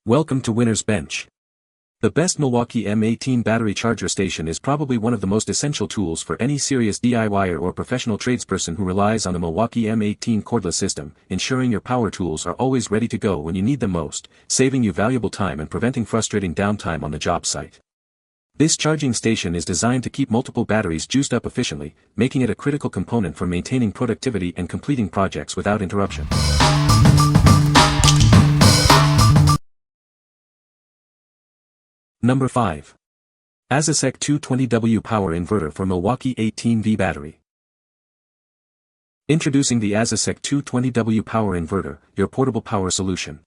Welcome to Winner's Bench. The best Milwaukee M18 battery charger station is probably one of the most essential tools for any serious DIYer or professional tradesperson who relies on the Milwaukee M18 cordless system, ensuring your power tools are always ready to go when you need them most, saving you valuable time and preventing frustrating downtime on the job site. This charging station is designed to keep multiple batteries juiced up efficiently, making it a critical component for maintaining productivity and completing projects without interruption. Number 5. Azocek 220W Power Inverter for Milwaukee 18V Battery. Introducing the Azocek 220W Power Inverter, your portable power solution.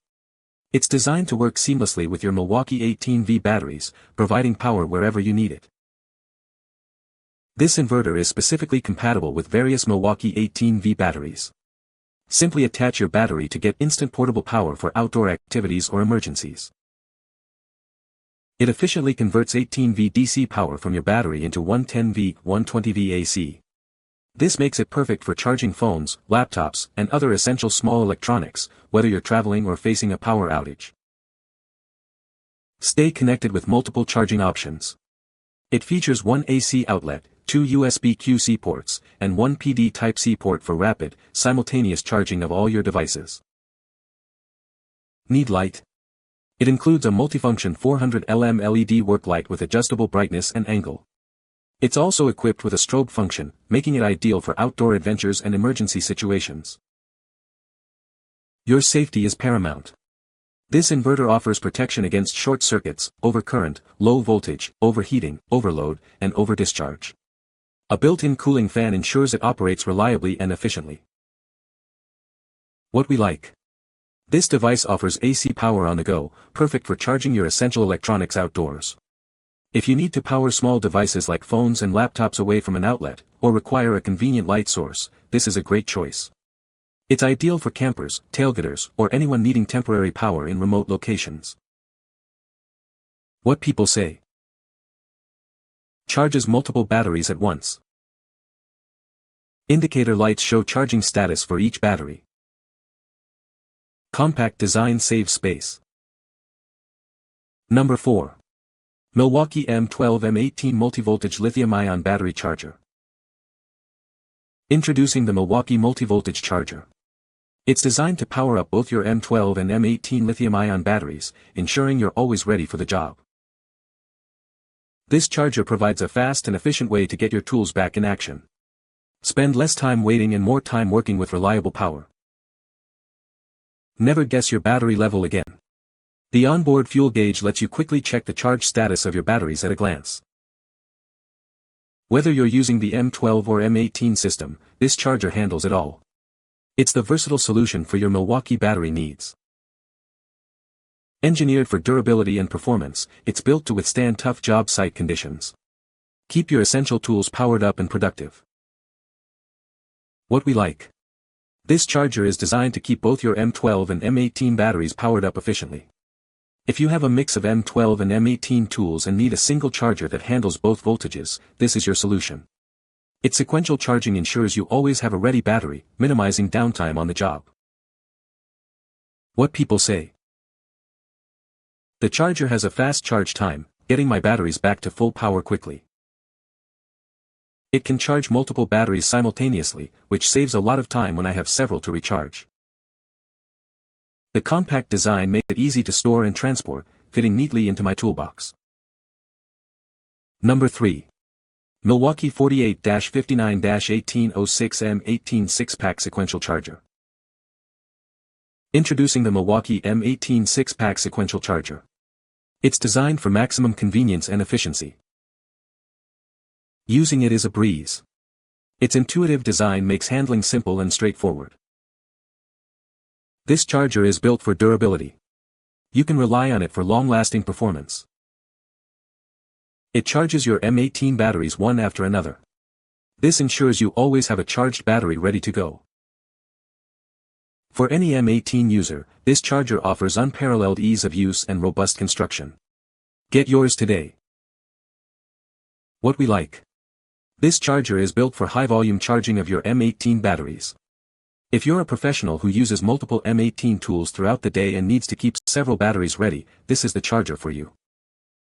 It's designed to work seamlessly with your Milwaukee 18V batteries, providing power wherever you need it. This inverter is specifically compatible with various Milwaukee 18V batteries. Simply attach your battery to get instant portable power for outdoor activities or emergencies. It efficiently converts 18V DC power from your battery into 110V, 120V AC. This makes it perfect for charging phones, laptops, and other essential small electronics, whether you're traveling or facing a power outage. Stay connected with multiple charging options. It features one AC outlet, two USB QC ports, and one PD Type-C port for rapid, simultaneous charging of all your devices. Need light? It includes a multifunction 400 LM LED work light with adjustable brightness and angle. It's also equipped with a strobe function, making it ideal for outdoor adventures and emergency situations. Your safety is paramount. This inverter offers protection against short circuits, overcurrent, low voltage, overheating, overload, and overdischarge. A built-in cooling fan ensures it operates reliably and efficiently. What we like. This device offers AC power on the go, perfect for charging your essential electronics outdoors. If you need to power small devices like phones and laptops away from an outlet, or require a convenient light source, this is a great choice. It's ideal for campers, tailgaters, or anyone needing temporary power in remote locations. What people say. Charges multiple batteries at once. Indicator lights show charging status for each battery. Compact design saves space. Number 4. Milwaukee M18 Multivoltage Lithium-Ion Battery Charger. Introducing the Milwaukee Multivoltage Charger. It's designed to power up both your M12 and M18 lithium-ion batteries, ensuring you're always ready for the job. This charger provides a fast and efficient way to get your tools back in action. Spend less time waiting and more time working with reliable power. Never guess your battery level again. The onboard fuel gauge lets you quickly check the charge status of your batteries at a glance. Whether you're using the M12 or M18 system, this charger handles it all. It's the versatile solution for your Milwaukee battery needs. Engineered for durability and performance, it's built to withstand tough job site conditions. Keep your essential tools powered up and productive. What we like. This charger is designed to keep both your M12 and M18 batteries powered up efficiently. If you have a mix of M12 and M18 tools and need a single charger that handles both voltages, this is your solution. Its sequential charging ensures you always have a ready battery, minimizing downtime on the job. What people say. The charger has a fast charge time, getting my batteries back to full power quickly. It can charge multiple batteries simultaneously, which saves a lot of time when I have several to recharge. The compact design makes it easy to store and transport, fitting neatly into my toolbox. Number 3. Milwaukee 48-59-1806 M18 6-pack Sequential Charger. Introducing the Milwaukee M18 6-pack Sequential Charger. It's designed for maximum convenience and efficiency. Using it is a breeze. Its intuitive design makes handling simple and straightforward. This charger is built for durability. You can rely on it for long-lasting performance. It charges your M18 batteries one after another. This ensures you always have a charged battery ready to go. For any M18 user, this charger offers unparalleled ease of use and robust construction. Get yours today. What we like. This charger is built for high-volume charging of your M18 batteries. If you're a professional who uses multiple M18 tools throughout the day and needs to keep several batteries ready, this is the charger for you.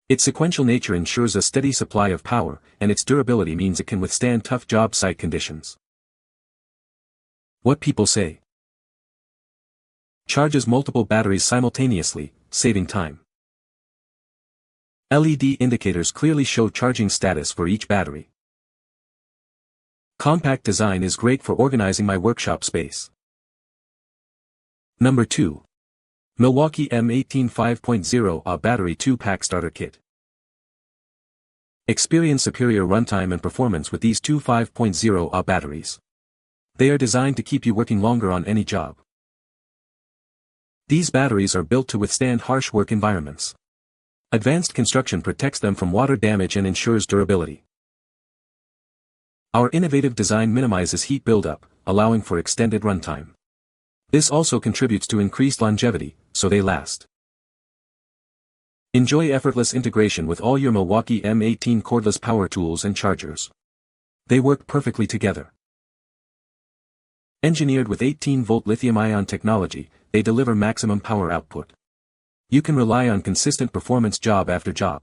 Its sequential nature ensures a steady supply of power, and its durability means it can withstand tough job site conditions. What people say. Charges multiple batteries simultaneously, saving time. LED indicators clearly show charging status for each battery. Compact design is great for organizing my workshop space. Number 2. Milwaukee M18 5.0 Ah Battery 2-Pack Starter Kit. Experience superior runtime and performance with these two 5.0 Ah batteries. They are designed to keep you working longer on any job. These batteries are built to withstand harsh work environments. Advanced construction protects them from water damage and ensures durability. Our innovative design minimizes heat buildup, allowing for extended runtime. This also contributes to increased longevity, so they last. Enjoy effortless integration with all your Milwaukee M18 cordless power tools and chargers. They work perfectly together. Engineered with 18-volt lithium-ion technology, they deliver maximum power output. You can rely on consistent performance job after job.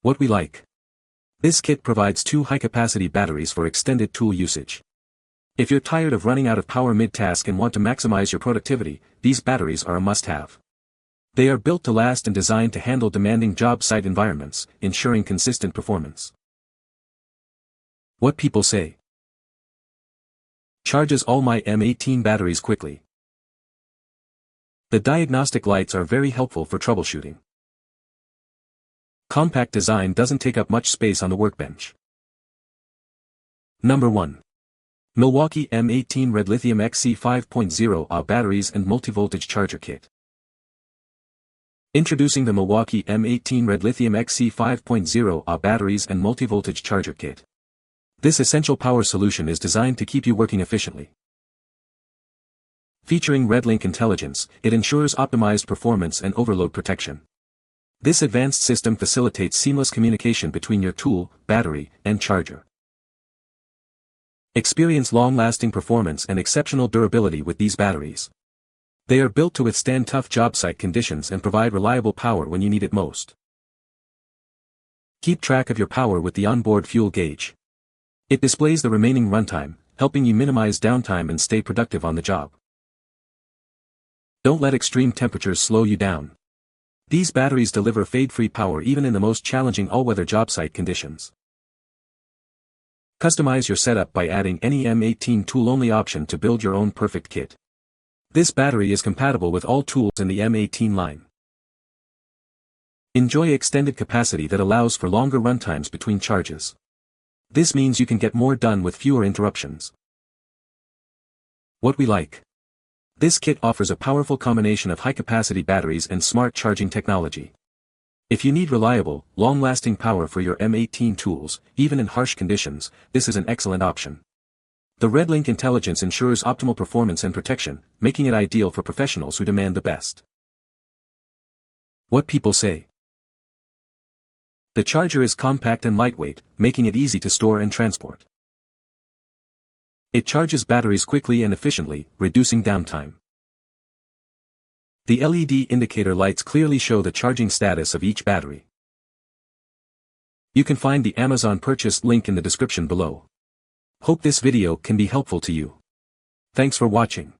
What we like. This kit provides two high-capacity batteries for extended tool usage. If you're tired of running out of power mid-task and want to maximize your productivity, these batteries are a must-have. They are built to last and designed to handle demanding job site environments, ensuring consistent performance. What people say. Charges all my M18 batteries quickly. The diagnostic lights are very helpful for troubleshooting. Compact design doesn't take up much space on the workbench. Number 1. Milwaukee M18 REDLITHIUM XC 5.0 Ah Batteries and Multivoltage Charger Kit. Introducing the Milwaukee M18 REDLITHIUM XC 5.0 Ah Batteries and Multivoltage Charger Kit. This essential power solution is designed to keep you working efficiently. Featuring RedLink intelligence, it ensures optimized performance and overload protection. This advanced system facilitates seamless communication between your tool, battery, and charger. Experience long-lasting performance and exceptional durability with these batteries. They are built to withstand tough job site conditions and provide reliable power when you need it most. Keep track of your power with the onboard fuel gauge. It displays the remaining runtime, helping you minimize downtime and stay productive on the job. Don't let extreme temperatures slow you down. These batteries deliver fade-free power even in the most challenging all-weather job site conditions. Customize your setup by adding any M18 tool-only option to build your own perfect kit. This battery is compatible with all tools in the M18 line. Enjoy extended capacity that allows for longer runtimes between charges. This means you can get more done with fewer interruptions. What we like. This kit offers a powerful combination of high-capacity batteries and smart charging technology. If you need reliable, long-lasting power for your M18 tools, even in harsh conditions, this is an excellent option. The RedLink intelligence ensures optimal performance and protection, making it ideal for professionals who demand the best. What people say. The charger is compact and lightweight, making it easy to store and transport. It charges batteries quickly and efficiently, reducing downtime. The LED indicator lights clearly show the charging status of each battery. You can find the Amazon purchase link in the description below. Hope this video can be helpful to you. Thanks for watching.